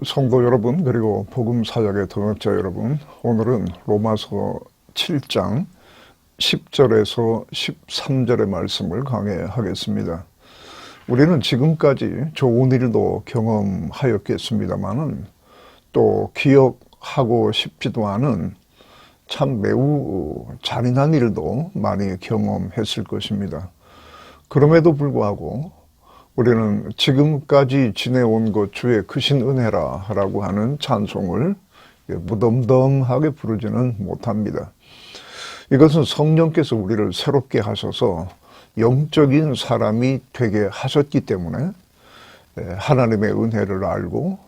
성도 여러분, 그리고 복음 사역의 동역자 여러분, 오늘은 로마서 7장 10절에서 13절의 말씀을 강해하겠습니다. 우리는 지금까지 좋은 일도 경험하였겠습니다만은 또 기억하고 싶지도 않은 참 매우 잔인한 일도 많이 경험했을 것입니다. 그럼에도 불구하고 우리는 지금까지 지내온 것 주의 크신 은혜라 라고 하는 찬송을 무덤덤하게 부르지는 못합니다. 이것은 성령께서 우리를 새롭게 하셔서 영적인 사람이 되게 하셨기 때문에 하나님의 은혜를 알고,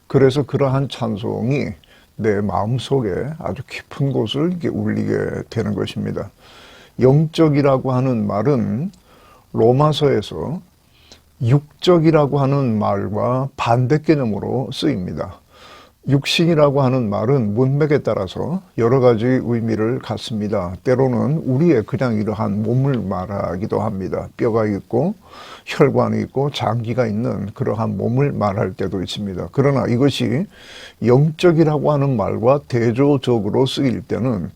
그래서 그러한 찬송이 내 마음속에 아주 깊은 곳을 울리게 되는 것입니다. 영적이라고 하는 말은 로마서에서 육적이라고 하는 말과 반대 개념으로 쓰입니다. 육신이라고 하는 말은 문맥에 따라서 여러 가지 의미를 갖습니다. 때로는 우리의 그냥 이러한 몸을 말하기도 합니다. 뼈가 있고 혈관이 있고 장기가 있는 그러한 몸을 말할 때도 있습니다. 그러나 이것이 영적이라고 하는 말과 대조적으로 쓰일 때는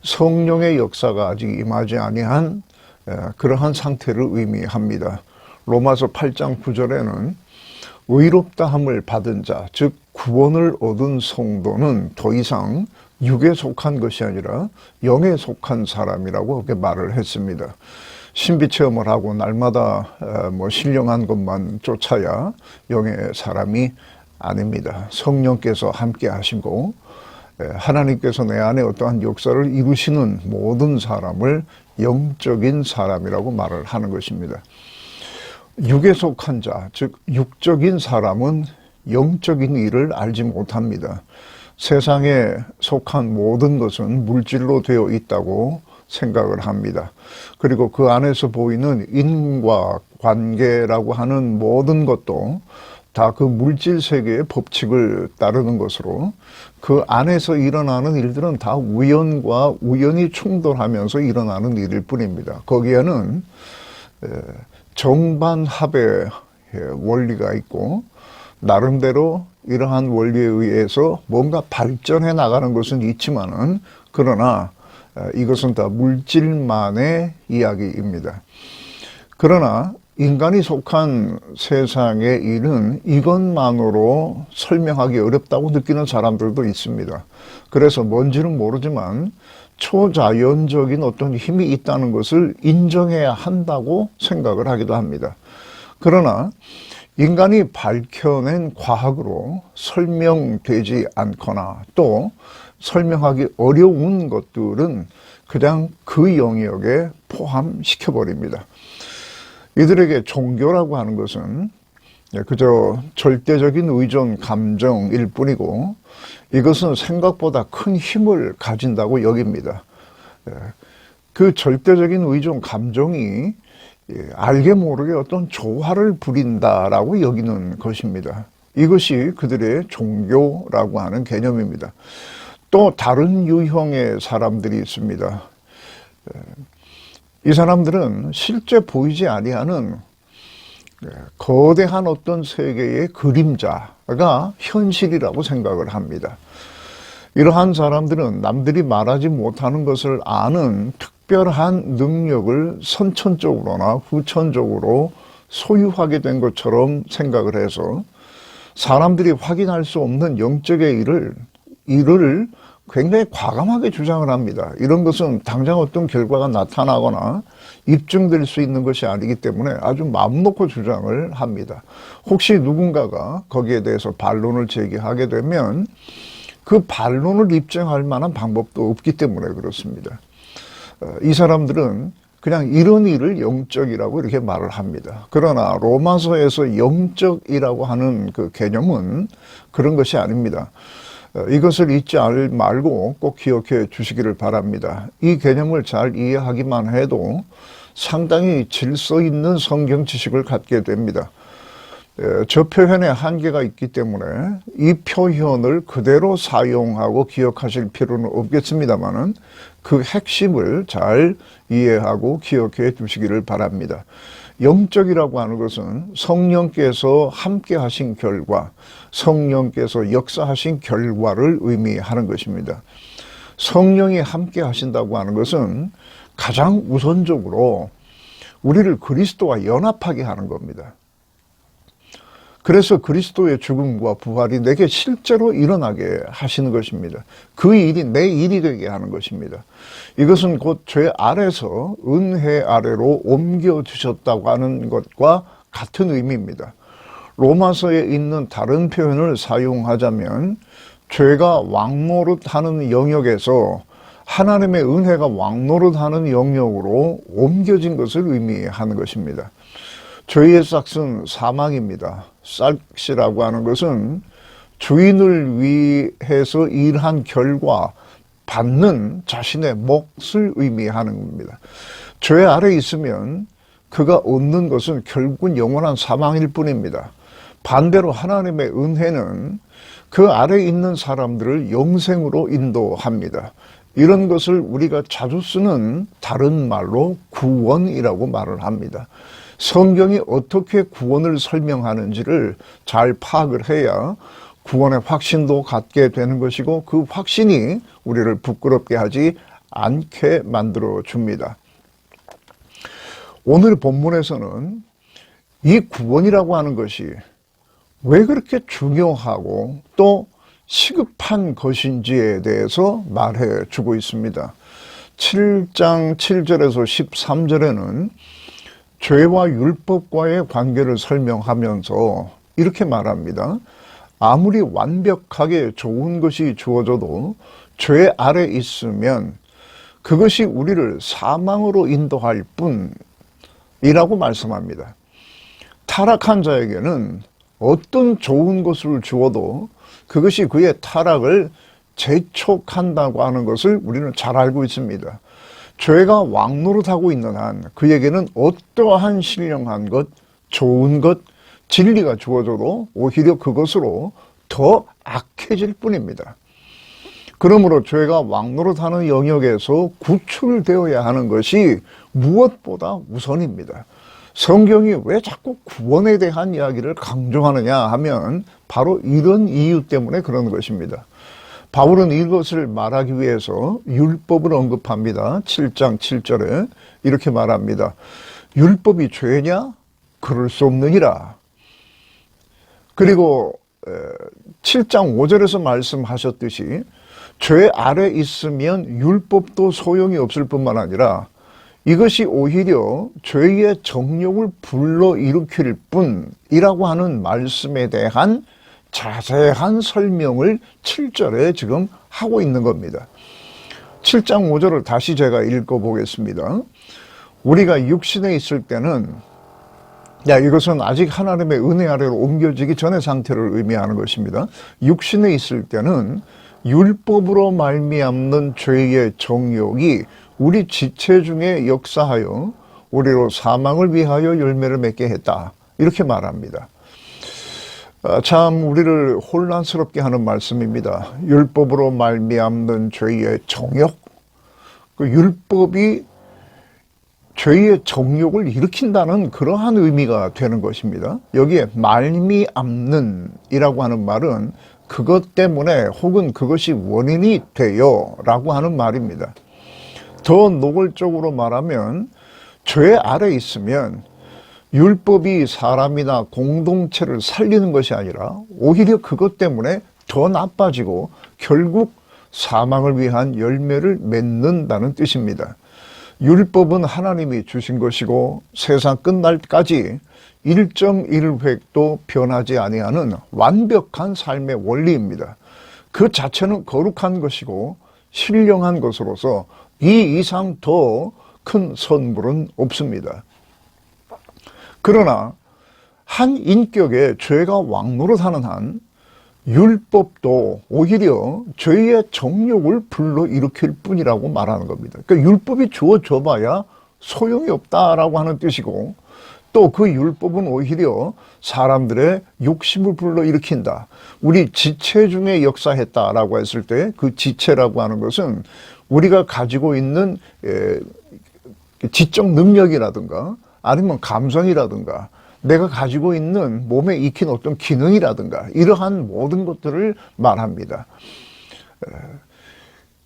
성령의 역사가 아직 임하지 아니한 그러한 상태를 의미합니다. 로마서 8장 9절에는 의롭다함을 받은 자, 즉 구원을 얻은 성도는 더 이상 육에 속한 것이 아니라 영에 속한 사람이라고 그렇게 말을 했습니다. 신비체험을 하고 날마다 신령한 것만 쫓아야 영의 사람이 아닙니다. 성령께서 함께 하시고 하나님께서 내 안에 어떠한 역사를 이루시는 모든 사람을 영적인 사람이라고 말을 하는 것입니다. 육에 속한 자, 즉 육적인 사람은 영적인 일을 알지 못합니다. 세상에 속한 모든 것은 물질로 되어 있다고 생각을 합니다. 그리고 그 안에서 보이는 인과관계라고 하는 모든 것도 다 그 물질 세계의 법칙을 따르는 것으로, 그 안에서 일어나는 일들은 다 우연과 우연이 충돌하면서 일어나는 일일 뿐입니다. 거기에는 정반합의 원리가 있고, 나름대로 이러한 원리에 의해서 뭔가 발전해 나가는 것은 있지만은, 그러나 이것은 다 물질만의 이야기입니다. 그러나 인간이 속한 세상의 일은 이것만으로 설명하기 어렵다고 느끼는 사람들도 있습니다. 그래서 뭔지는 모르지만 초자연적인 어떤 힘이 있다는 것을 인정해야 한다고 생각을 하기도 합니다. 그러나 인간이 밝혀낸 과학으로 설명되지 않거나 또 설명하기 어려운 것들은 그냥 그 영역에 포함시켜버립니다. 이들에게 종교라고 하는 것은 그저 절대적인 의존 감정일 뿐이고, 이것은 생각보다 큰 힘을 가진다고 여깁니다. 그 절대적인 의존 감정이 알게 모르게 어떤 조화를 부린다라고 여기는 것입니다. 이것이 그들의 종교라고 하는 개념입니다. 또 다른 유형의 사람들이 있습니다. 이 사람들은 실제 보이지 아니하는 거대한 어떤 세계의 그림자가 현실이라고 생각을 합니다. 이러한 사람들은 남들이 말하지 못하는 것을 아는 특별한 능력을 선천적으로나 후천적으로 소유하게 된 것처럼 생각을 해서 사람들이 확인할 수 없는 영적의 일을 굉장히 과감하게 주장을 합니다. 이런 것은 당장 어떤 결과가 나타나거나 입증될 수 있는 것이 아니기 때문에 아주 마음 놓고 주장을 합니다. 혹시 누군가가 거기에 대해서 반론을 제기하게 되면 그 반론을 입증할 만한 방법도 없기 때문에 그렇습니다. 이 사람들은 그냥 이런 일을 영적이라고 이렇게 말을 합니다. 그러나 로마서에서 영적이라고 하는 그 개념은 그런 것이 아닙니다. 이것을 잊지 말고 꼭 기억해 주시기를 바랍니다. 이 개념을 잘 이해하기만 해도 상당히 질서 있는 성경 지식을 갖게 됩니다. 저 표현에 한계가 있기 때문에 이 표현을 그대로 사용하고 기억하실 필요는 없겠습니다만은 그 핵심을 잘 이해하고 기억해 두시기를 바랍니다. 영적이라고 하는 것은 성령께서 함께 하신 결과, 성령께서 역사하신 결과를 의미하는 것입니다. 성령이 함께 하신다고 하는 것은 가장 우선적으로 우리를 그리스도와 연합하게 하는 겁니다. 그래서 그리스도의 죽음과 부활이 내게 실제로 일어나게 하시는 것입니다. 그 일이 내 일이 되게 하는 것입니다. 이것은 곧 죄 아래서 은혜 아래로 옮겨주셨다고 하는 것과 같은 의미입니다. 로마서에 있는 다른 표현을 사용하자면 죄가 왕노릇하는 영역에서 하나님의 은혜가 왕노릇하는 영역으로 옮겨진 것을 의미하는 것입니다. 죄의 싹은 사망입니다. 싹이라고 하는 것은 주인을 위해서 일한 결과 받는 자신의 몫을 의미하는 겁니다. 죄 아래 있으면 그가 얻는 것은 결국은 영원한 사망일 뿐입니다. 반대로 하나님의 은혜는 그 아래 있는 사람들을 영생으로 인도합니다. 이런 것을 우리가 자주 쓰는 다른 말로 구원이라고 말을 합니다. 성경이 어떻게 구원을 설명하는지를 잘 파악을 해야 구원의 확신도 갖게 되는 것이고 그 확신이 우리를 부끄럽게 하지 않게 만들어 줍니다. 오늘 본문에서는 이 구원이라고 하는 것이 왜 그렇게 중요하고 또 시급한 것인지에 대해서 말해 주고 있습니다. 7장 7절에서 13절에는 죄와 율법과의 관계를 설명하면서 이렇게 말합니다. 아무리 완벽하게 좋은 것이 주어져도 죄 아래 있으면 그것이 우리를 사망으로 인도할 뿐이라고 말씀합니다. 타락한 자에게는 어떤 좋은 것을 주어도 그것이 그의 타락을 재촉한다고 하는 것을 우리는 잘 알고 있습니다. 죄가 왕노릇하고 있는 한 그에게는 어떠한 신령한 것, 좋은 것, 진리가 주어져도 오히려 그것으로 더 악해질 뿐입니다. 그러므로 죄가 왕노릇하는 영역에서 구출되어야 하는 것이 무엇보다 우선입니다. 성경이 왜 자꾸 구원에 대한 이야기를 강조하느냐 하면 바로 이런 이유 때문에 그런 것입니다. 바울은 이것을 말하기 위해서 율법을 언급합니다. 7장 7절에 이렇게 말합니다. 율법이 죄냐? 그럴 수 없느니라. 그리고 7장 5절에서 말씀하셨듯이 죄 아래 있으면 율법도 소용이 없을 뿐만 아니라 이것이 오히려 죄의 정욕을 불러일으킬 뿐이라고 하는 말씀에 대한 자세한 설명을 7절에 지금 하고 있는 겁니다. 7장 5절을 다시 제가 읽어보겠습니다. 우리가 육신에 있을 때는 이것은 아직 하나님의 은혜 아래로 옮겨지기 전의 상태를 의미하는 것입니다. 육신에 있을 때는 율법으로 말미암는 죄의 정욕이 우리 지체 중에 역사하여 우리로 사망을 위하여 열매를 맺게 했다. 이렇게 말합니다. 참 우리를 혼란스럽게 하는 말씀입니다. 율법으로 말미암는 죄의 정욕. 그 율법이 죄의 정욕을 일으킨다는 그러한 의미가 되는 것입니다. 여기에 말미암는 이라고 하는 말은 그것 때문에 혹은 그것이 원인이 되어 라고 하는 말입니다. 더 노골적으로 말하면 죄 아래 있으면 율법이 사람이나 공동체를 살리는 것이 아니라 오히려 그것 때문에 더 나빠지고 결국 사망을 위한 열매를 맺는다는 뜻입니다. 율법은 하나님이 주신 것이고 세상 끝날까지 1.1획도 변하지 아니하는 완벽한 삶의 원리입니다. 그 자체는 거룩한 것이고 신령한 것으로서 이 이상 더 큰 선물은 없습니다. 그러나 한 인격의 죄가 왕노릇하는 한 율법도 오히려 죄의 정욕을 불러일으킬 뿐이라고 말하는 겁니다. 그러니까 율법이 주어져 봐야 소용이 없다라고 하는 뜻이고 또 그 율법은 오히려 사람들의 욕심을 불러일으킨다. 우리 지체 중에 역사했다라고 했을 때 그 지체라고 하는 것은 우리가 가지고 있는 지적 능력이라든가 아니면 감성이라든가 내가 가지고 있는 몸에 익힌 어떤 기능이라든가 이러한 모든 것들을 말합니다.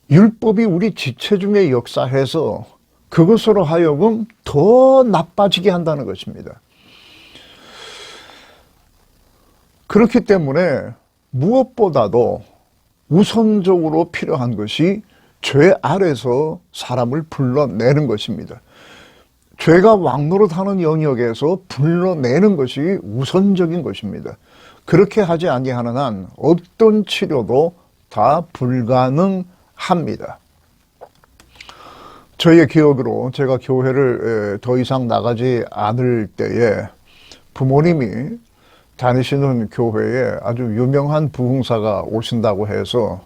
율법이 우리 지체 중에 역사해서 그것으로 하여금 더 나빠지게 한다는 것입니다. 그렇기 때문에 무엇보다도 우선적으로 필요한 것이 죄 아래서 사람을 불러내는 것입니다. 죄가 왕노릇하는 영역에서 불러내는 것이 우선적인 것입니다. 그렇게 하지 아니하는 한 어떤 치료도 다 불가능합니다. 저의 기억으로 제가 교회를 더 이상 나가지 않을 때에 부모님이 다니시는 교회에 아주 유명한 부흥사가 오신다고 해서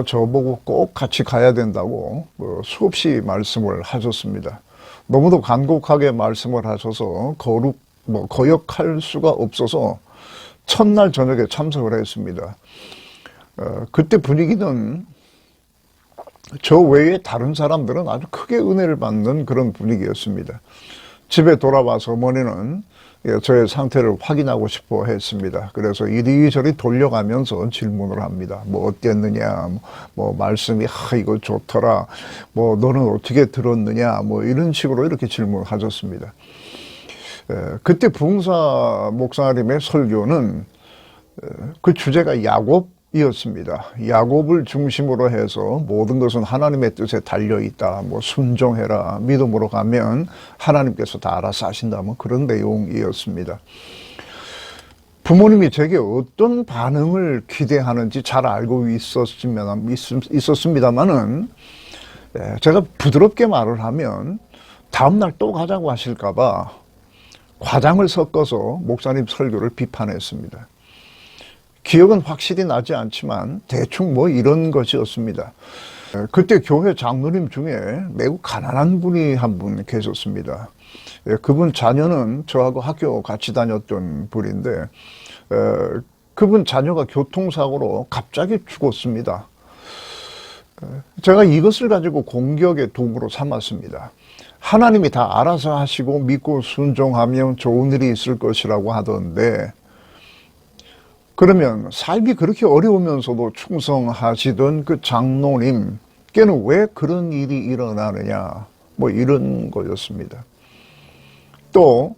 저보고 꼭 같이 가야 된다고 수없이 말씀을 하셨습니다. 너무도 간곡하게 말씀을 하셔서 거역할 수가 없어서 첫날 저녁에 참석을 했습니다. 그때 분위기는 저 외에 다른 사람들은 아주 크게 은혜를 받는 그런 분위기였습니다. 집에 돌아와서 어머니는 저의 상태를 확인하고 싶어 했습니다. 그래서 이리저리 돌려가면서 질문을 합니다. 어땠느냐, 말씀이, 이거 좋더라, 너는 어떻게 들었느냐, 이런 식으로 이렇게 질문하셨습니다. 그때 부흥사 목사님의 설교는 그 주제가 야곱이었습니다. 야곱을 중심으로 해서 모든 것은 하나님의 뜻에 달려있다. 순종해라. 믿음으로 가면 하나님께서 다 알아서 하신다. 그런 내용이었습니다. 부모님이 제게 어떤 반응을 기대하는지 잘 알고 있었습니다만은 제가 부드럽게 말을 하면 다음날 또 가자고 하실까봐 과장을 섞어서 목사님 설교를 비판했습니다. 기억은 확실히 나지 않지만 대충 이런 것이었습니다. 그때 교회 장로님 중에 매우 가난한 분이 한 분 계셨습니다. 그분 자녀는 저하고 학교 같이 다녔던 분인데 그분 자녀가 교통사고로 갑자기 죽었습니다. 제가 이것을 가지고 공격의 도구로 삼았습니다. 하나님이 다 알아서 하시고 믿고 순종하면 좋은 일이 있을 것이라고 하던데 그러면 삶이 그렇게 어려우면서도 충성하시던 그 장로님께는 왜 그런 일이 일어나느냐 이런 거였습니다. 또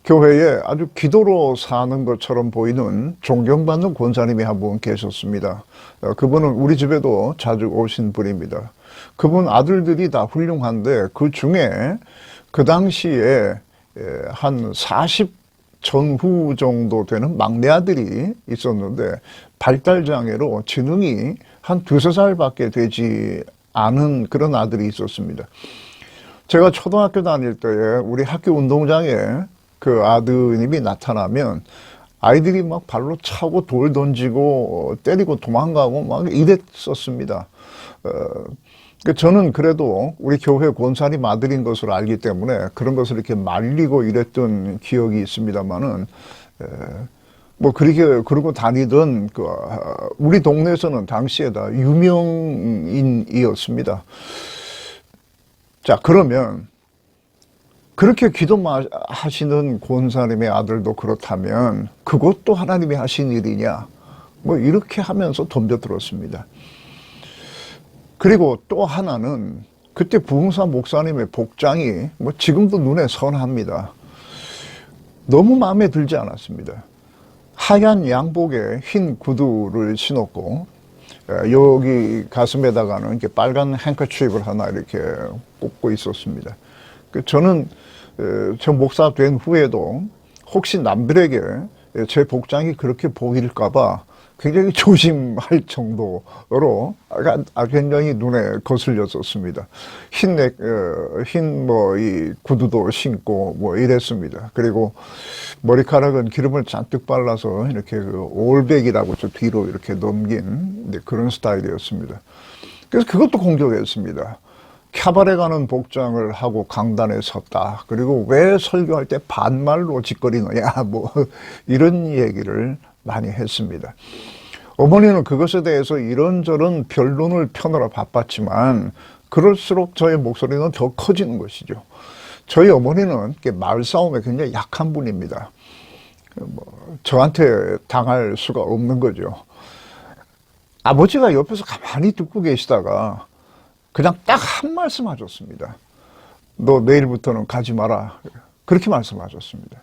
교회에 아주 기도로 사는 것처럼 보이는 존경받는 권사님이 한 분 계셨습니다. 그분은 우리 집에도 자주 오신 분입니다. 그분 아들들이 다 훌륭한데 그 중에 그 당시에 한 40 전후 정도 되는 막내 아들이 있었는데 발달장애로 지능이 한 2~3살밖에 되지 않은 그런 아들이 있었습니다. 제가 초등학교 다닐 때에 우리 학교 운동장에 그 아드님이 나타나면 아이들이 발로 차고 돌 던지고 때리고 도망가고 이랬었습니다. 저는 그래도 우리 교회 권사님 아들인 것을 알기 때문에 그런 것을 이렇게 말리고 이랬던 기억이 있습니다만은, 그러고 다니던, 우리 동네에서는 당시에 다 유명인이었습니다. 자, 그러면, 그렇게 기도하시는 권사님의 아들도 그렇다면, 그것도 하나님이 하신 일이냐? 이렇게 하면서 덤벼들었습니다. 그리고 또 하나는 그때 부흥사 목사님의 복장이 지금도 눈에 선합니다. 너무 마음에 들지 않았습니다. 하얀 양복에 흰 구두를 신었고 여기 가슴에다가는 이렇게 빨간 행커치프를 하나 이렇게 꽂고 있었습니다. 저는 저 목사 된 후에도 혹시 남들에게 제 복장이 그렇게 보일까봐 굉장히 조심할 정도로 굉장히 눈에 거슬렸었습니다. 흰 이 구두도 신고 이랬습니다. 그리고 머리카락은 기름을 잔뜩 발라서 이렇게 올백이라고 저 뒤로 이렇게 넘긴 그런 스타일이었습니다. 그래서 그것도 공격했습니다. 캬바레 가는 복장을 하고 강단에 섰다. 그리고 왜 설교할 때 반말로 짓거리느냐, 이런 얘기를 많이 했습니다. 어머니는 그것에 대해서 이런저런 변론을 펴느라 바빴지만 그럴수록 저의 목소리는 더 커지는 것이죠. 저희 어머니는 말싸움에 굉장히 약한 분입니다. 저한테 당할 수가 없는 거죠. 아버지가 옆에서 가만히 듣고 계시다가 그냥 딱 한 말씀 하셨습니다. 너 내일부터는 가지 마라. 그렇게 말씀하셨습니다.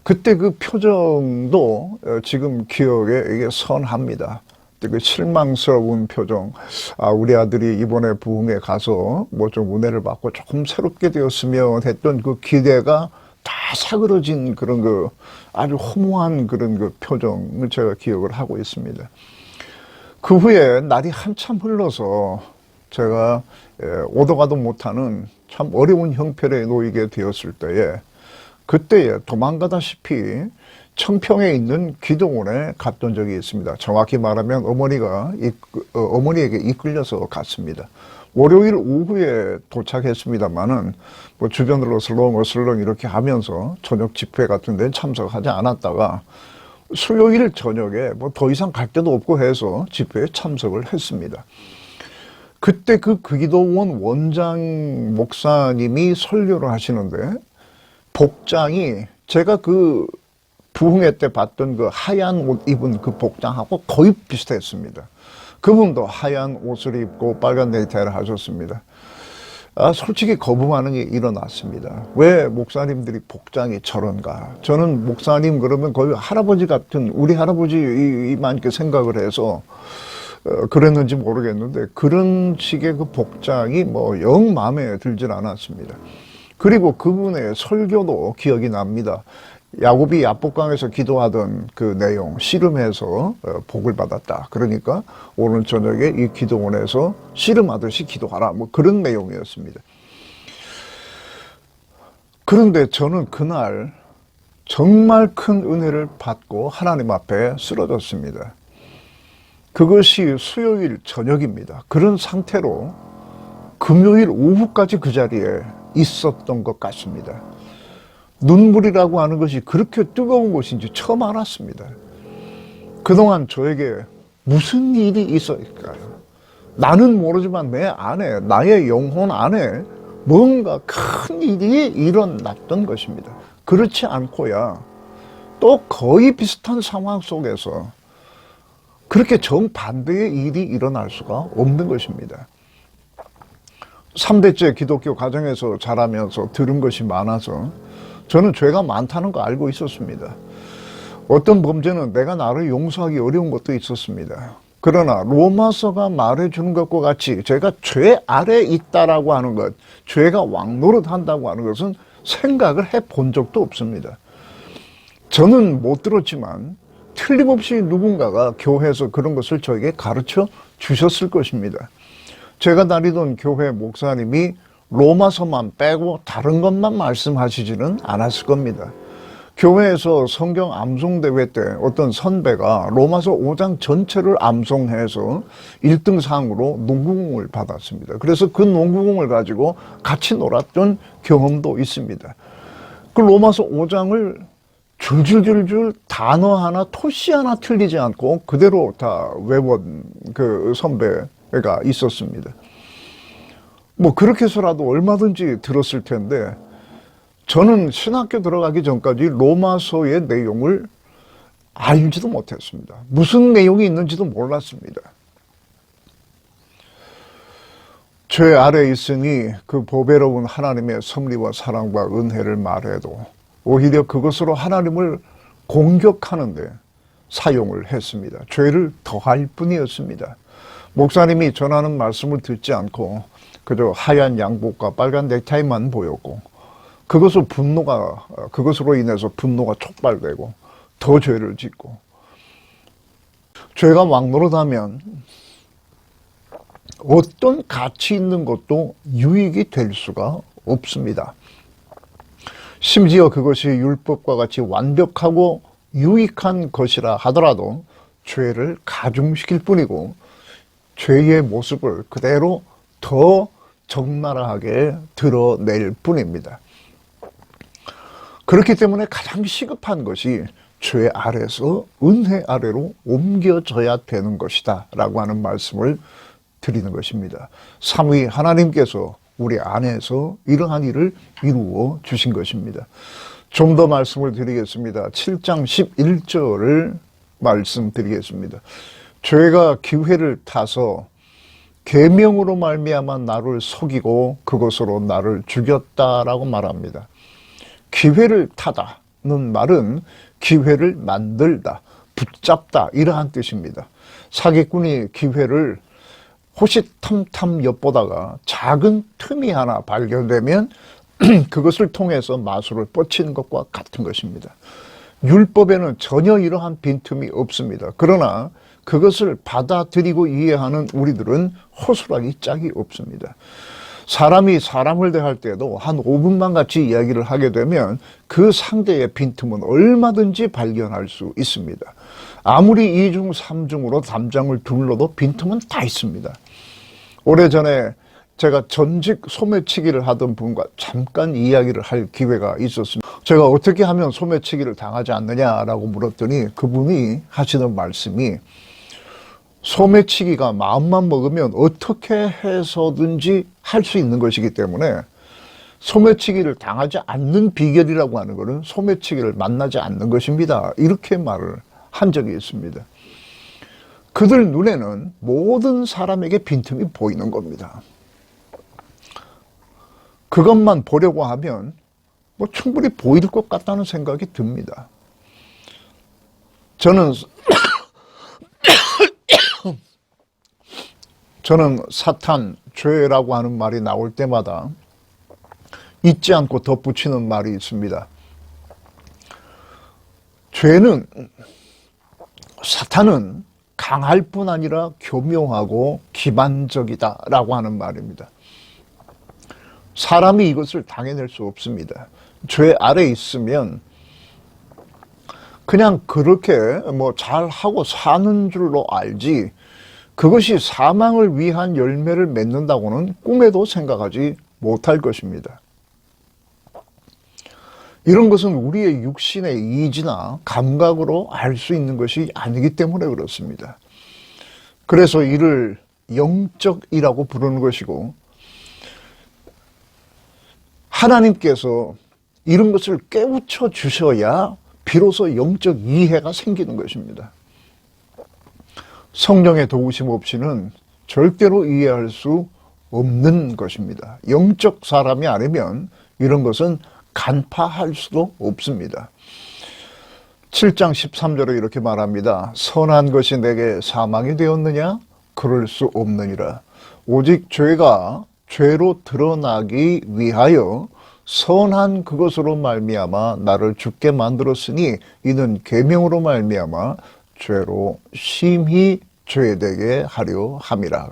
그때 그 표정도 지금 기억에 이게 선합니다. 그 실망스러운 표정. 우리 아들이 이번에 부흥회 가서 뭐 좀 은혜를 받고 조금 새롭게 되었으면 했던 그 기대가 다 사그러진 그런 그 아주 허무한 그런 그 표정을 제가 기억을 하고 있습니다. 그 후에 날이 한참 흘러서 제가 오도 가도 못하는 참 어려운 형편에 놓이게 되었을 때에 그때에 도망가다시피 청평에 있는 기도원에 갔던 적이 있습니다. 정확히 말하면 어머니에게 이끌려서 갔습니다. 월요일 오후에 도착했습니다만은 뭐 주변으로 슬렁슬렁 이렇게 하면서 저녁 집회 같은 데는 참석하지 않았다가 수요일 저녁에 뭐 더 이상 갈 데도 없고 해서 집회에 참석을 했습니다. 그때 그 기도원 원장 목사님이 설교를 하시는데 복장이 제가 그 부흥회 때 봤던 그 하얀 옷 입은 그 복장하고 거의 비슷했습니다. 그분도 하얀 옷을 입고 빨간 넥타이를 하셨습니다. 솔직히 거부반응이 일어났습니다. 왜 목사님들이 복장이 저런가? 저는 목사님 그러면 거의 할아버지 같은 우리 할아버지만 이렇게 생각을 해서 그랬는지 모르겠는데 그런 식의 그 복장이 뭐 영 마음에 들질 않았습니다. 그리고 그분의 설교도 기억이 납니다. 야곱이 야복강에서 기도하던 그 내용, 씨름해서 복을 받았다. 그러니까 오늘 저녁에 이 기도원에서 씨름하듯이 기도하라. 뭐 그런 내용이었습니다. 그런데 저는 그날 정말 큰 은혜를 받고 하나님 앞에 쓰러졌습니다. 그것이 수요일 저녁입니다. 그런 상태로 금요일 오후까지 그 자리에 있었던 것 같습니다. 눈물이라고 하는 것이 그렇게 뜨거운 것인지 처음 알았습니다. 그동안 저에게 무슨 일이 있었을까요? 나는 모르지만 내 안에, 나의 영혼 안에 뭔가 큰 일이 일어났던 것입니다. 그렇지 않고야 또 거의 비슷한 상황 속에서 그렇게 정반대의 일이 일어날 수가 없는 것입니다. 3대째 기독교 가정에서 자라면서 들은 것이 많아서 저는 죄가 많다는 거 알고 있었습니다. 어떤 범죄는 내가 나를 용서하기 어려운 것도 있었습니다. 그러나 로마서가 말해주는 것과 같이 제가 죄 아래 있다라고 하는 것, 죄가 왕노릇한다고 하는 것은 생각을 해본 적도 없습니다. 저는 못 들었지만 틀림없이 누군가가 교회에서 그런 것을 저에게 가르쳐 주셨을 것입니다. 제가 다니던 교회 목사님이 로마서만 빼고 다른 것만 말씀하시지는 않았을 겁니다. 교회에서 성경 암송대회 때 어떤 선배가 로마서 5장 전체를 암송해서 1등상으로 농구공을 받았습니다. 그래서 그 농구공을 가지고 같이 놀았던 경험도 있습니다. 그 로마서 5장을 줄줄줄줄 단어 하나, 토시 하나 틀리지 않고 그대로 다 외운 그 선배가 있었습니다. 뭐 그렇게 해서라도 얼마든지 들었을 텐데 저는 신학교 들어가기 전까지 로마서의 내용을 알지도 못했습니다. 무슨 내용이 있는지도 몰랐습니다. 죄 아래 있으니 그 보배로운 하나님의 섭리와 사랑과 은혜를 말해도 오히려 그것으로 하나님을 공격하는데 사용을 했습니다. 죄를 더할 뿐이었습니다. 목사님이 전하는 말씀을 듣지 않고 그저 하얀 양복과 빨간 넥타이만 보였고 그것으로 인해서 분노가 촉발되고 더 죄를 짓고 죄가 왕노릇하면 어떤 가치 있는 것도 유익이 될 수가 없습니다. 심지어 그것이 율법과 같이 완벽하고 유익한 것이라 하더라도 죄를 가중시킬 뿐이고 죄의 모습을 그대로 더 적나라하게 드러낼 뿐입니다. 그렇기 때문에 가장 시급한 것이 죄 아래서 은혜 아래로 옮겨져야 되는 것이다 라고 하는 말씀을 드리는 것입니다. 삼위 하나님께서 우리 안에서 이러한 일을 이루어 주신 것입니다. 좀 더 말씀을 드리겠습니다. 7장 11절을 말씀드리겠습니다. 죄가 기회를 타서 계명으로 말미암아 나를 속이고 그것으로 나를 죽였다라고 말합니다. 기회를 타다는 말은 기회를 만들다, 붙잡다 이러한 뜻입니다. 사기꾼이 기회를 호시탐탐 엿보다가 작은 틈이 하나 발견되면 그것을 통해서 마술을 뻗치는 것과 같은 것입니다. 율법에는 전혀 이러한 빈틈이 없습니다. 그러나 그것을 받아들이고 이해하는 우리들은 허술하기 짝이 없습니다. 사람이 사람을 대할 때도 한 5분만 같이 이야기를 하게 되면 그 상대의 빈틈은 얼마든지 발견할 수 있습니다. 아무리 2중 3중으로 담장을 둘러도 빈틈은 다 있습니다. 오래전에 제가 전직 소매치기를 하던 분과 잠깐 이야기를 할 기회가 있었습니다. 제가 어떻게 하면 소매치기를 당하지 않느냐라고 물었더니 그분이 하시는 말씀이 소매치기가 마음만 먹으면 어떻게 해서든지 할 수 있는 것이기 때문에 소매치기를 당하지 않는 비결이라고 하는 것은 소매치기를 만나지 않는 것입니다. 이렇게 말을 한 적이 있습니다. 그들 눈에는 모든 사람에게 빈틈이 보이는 겁니다. 그것만 보려고 하면 뭐 충분히 보일 것 같다는 생각이 듭니다. 저는 사탄, 죄라고 하는 말이 나올 때마다 잊지 않고 덧붙이는 말이 있습니다. 사탄은 강할 뿐 아니라 교묘하고 기만적이다라고 하는 말입니다. 사람이 이것을 당해낼 수 없습니다. 죄 아래 있으면 그냥 그렇게 뭐 잘하고 사는 줄로 알지 그것이 사망을 위한 열매를 맺는다고는 꿈에도 생각하지 못할 것입니다. 이런 것은 우리의 육신의 이지나 감각으로 알 수 있는 것이 아니기 때문에 그렇습니다. 그래서 이를 영적이라고 부르는 것이고 하나님께서 이런 것을 깨우쳐 주셔야 비로소 영적 이해가 생기는 것입니다. 성령의 도우심 없이는 절대로 이해할 수 없는 것입니다. 영적 사람이 아니면 이런 것은 간파할 수도 없습니다. 7장 13절에 이렇게 말합니다. 선한 것이 내게 사망이 되었느냐? 그럴 수 없느니라. 오직 죄가 죄로 드러나기 위하여 선한 그것으로 말미암아 나를 죽게 만들었으니 이는 계명으로 말미암아 죄로 심히 죄되게 하려 함이라.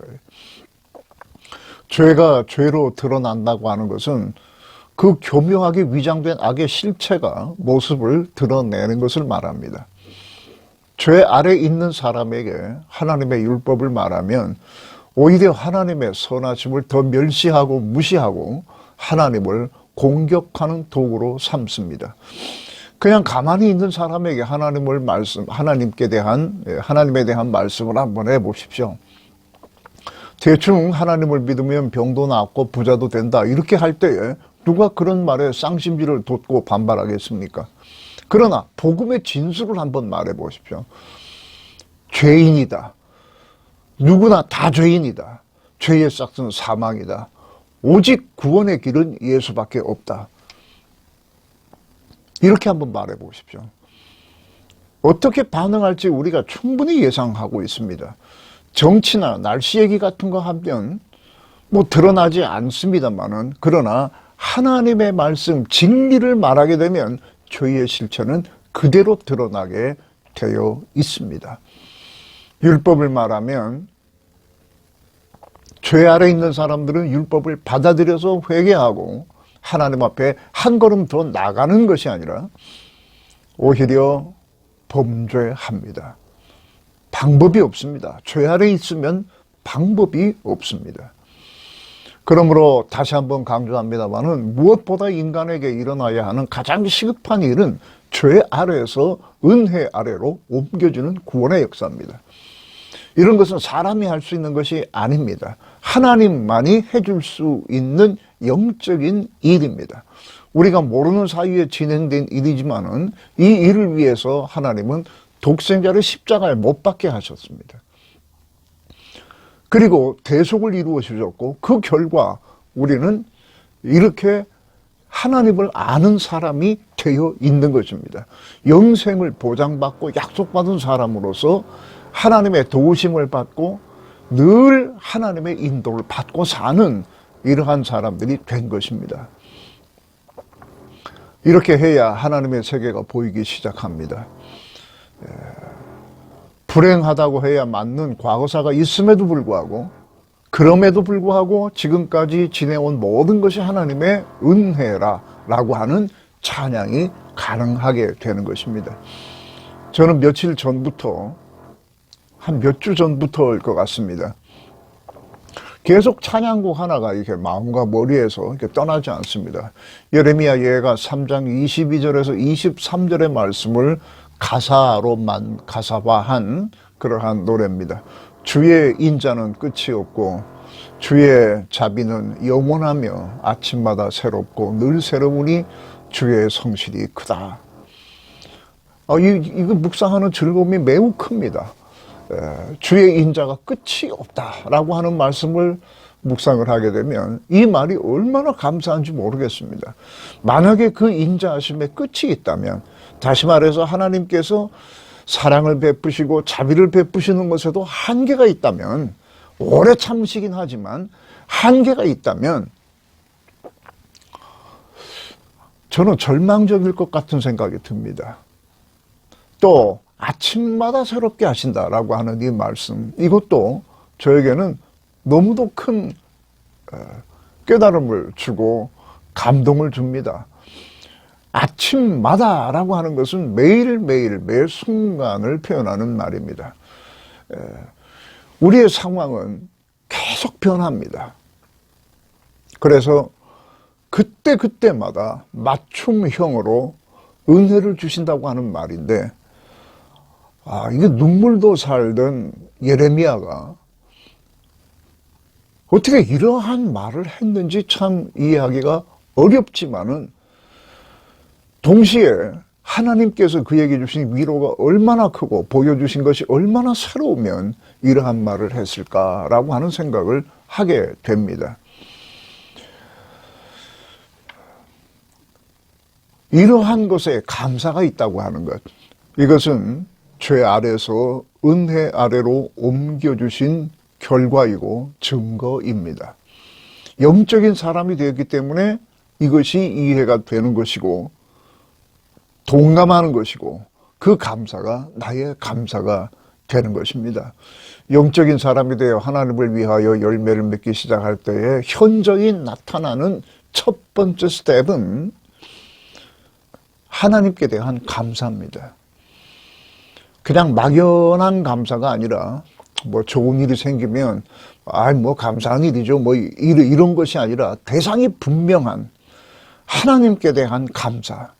죄가 죄로 드러난다고 하는 것은 그 교묘하게 위장된 악의 실체가 모습을 드러내는 것을 말합니다. 죄 아래 있는 사람에게 하나님의 율법을 말하면 오히려 하나님의 선하심을 더 멸시하고 무시하고 하나님을 공격하는 도구로 삼습니다. 그냥 가만히 있는 사람에게 하나님에 대한 말씀을 한번 해보십시오. 대충 하나님을 믿으면 병도 낫고 부자도 된다 이렇게 할 때에 누가 그런 말에 쌍심지를 돋고 반발하겠습니까? 그러나 복음의 진술을 한번 말해보십시오. 죄인이다. 누구나 다 죄인이다. 죄의 싹은 사망이다. 오직 구원의 길은 예수밖에 없다. 이렇게 한번 말해보십시오. 어떻게 반응할지 우리가 충분히 예상하고 있습니다. 정치나 날씨 얘기 같은 거 하면 뭐 드러나지 않습니다만은 그러나 하나님의 말씀 진리를 말하게 되면 죄의 실체는 그대로 드러나게 되어 있습니다. 율법을 말하면 죄 아래 있는 사람들은 율법을 받아들여서 회개하고 하나님 앞에 한 걸음 더 나가는 것이 아니라 오히려 범죄합니다. 방법이 없습니다. 죄 아래 있으면 방법이 없습니다. 그러므로 다시 한번 강조합니다마는 무엇보다 인간에게 일어나야 하는 가장 시급한 일은 죄 아래에서 은혜 아래로 옮겨지는 구원의 역사입니다. 이런 것은 사람이 할 수 있는 것이 아닙니다. 하나님만이 해줄 수 있는 영적인 일입니다. 우리가 모르는 사이에 진행된 일이지만은 이 일을 위해서 하나님은 독생자를 십자가에 못 박게 하셨습니다. 그리고 대속을 이루어 주셨고 그 결과 우리는 이렇게 하나님을 아는 사람이 되어 있는 것입니다. 영생을 보장받고 약속받은 사람으로서 하나님의 도우심을 받고 늘 하나님의 인도를 받고 사는 이러한 사람들이 된 것입니다. 이렇게 해야 하나님의 세계가 보이기 시작합니다. 불행하다고 해야 맞는 과거사가 있음에도 불구하고 그럼에도 불구하고 지금까지 지내온 모든 것이 하나님의 은혜라라고 하는 찬양이 가능하게 되는 것입니다. 저는 며칠 전부터 한 몇 주 전부터일 것 같습니다. 계속 찬양곡 하나가 이렇게 마음과 머리에서 이렇게 떠나지 않습니다. 예레미야 예가 3장 22절에서 23절의 말씀을 가사화한 그러한 노래입니다. 주의 인자는 끝이 없고 주의 자비는 영원하며 아침마다 새롭고 늘 새로우니 주의 성실이 크다. 이거 묵상하는 즐거움이 매우 큽니다. 주의 인자가 끝이 없다라고 하는 말씀을 묵상을 하게 되면 이 말이 얼마나 감사한지 모르겠습니다. 만약에 그 인자하심에 끝이 있다면, 다시 말해서 하나님께서 사랑을 베푸시고 자비를 베푸시는 것에도 한계가 있다면, 오래 참으시긴 하지만 한계가 있다면 저는 절망적일 것 같은 생각이 듭니다. 또 아침마다 새롭게 하신다라고 하는 이 말씀, 이것도 저에게는 너무도 큰 깨달음을 주고 감동을 줍니다. 아침마다라고 하는 것은 매일매일 매 순간을 표현하는 말입니다. 우리의 상황은 계속 변합니다. 그래서 그때마다 맞춤형으로 은혜를 주신다고 하는 말인데, 이게 눈물도 살던 예레미야가 어떻게 이러한 말을 했는지 참 이해하기가 어렵지만은, 동시에 하나님께서 그에게 주신 위로가 얼마나 크고 보여주신 것이 얼마나 새로우면 이러한 말을 했을까라고 하는 생각을 하게 됩니다. 이러한 것에 감사가 있다고 하는 것, 이것은 죄 아래서 은혜 아래로 옮겨주신 결과이고 증거입니다. 영적인 사람이 되었기 때문에 이것이 이해가 되는 것이고 동감하는 것이고, 그 감사가 나의 감사가 되는 것입니다. 영적인 사람이 되어 하나님을 위하여 열매를 맺기 시작할 때에 현저히 나타나는 첫 번째 스텝은 하나님께 대한 감사입니다. 그냥 막연한 감사가 아니라 좋은 일이 생기면 감사한 일이죠, 이런 것이 아니라 대상이 분명한 하나님께 대한 감사,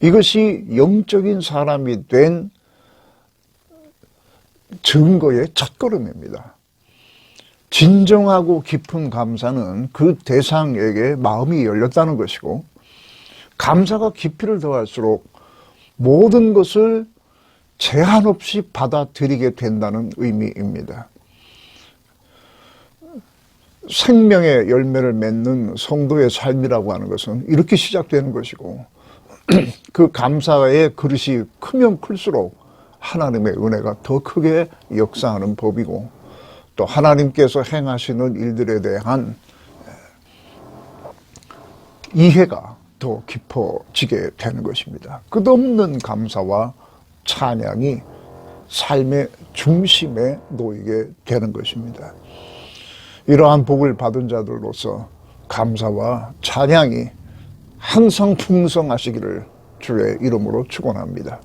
이것이 영적인 사람이 된 증거의 첫걸음입니다. 진정하고 깊은 감사는 그 대상에게 마음이 열렸다는 것이고, 감사가 깊이를 더할수록 모든 것을 제한 없이 받아들이게 된다는 의미입니다. 생명의 열매를 맺는 성도의 삶이라고 하는 것은 이렇게 시작되는 것이고, 그 감사의 그릇이 크면 클수록 하나님의 은혜가 더 크게 역사하는 법이고, 또 하나님께서 행하시는 일들에 대한 이해가 더 깊어지게 되는 것입니다. 끝없는 감사와 찬양이 삶의 중심에 놓이게 되는 것입니다. 이러한 복을 받은 자들로서 감사와 찬양이 항상 풍성하시기를 주의 이름으로 축원합니다.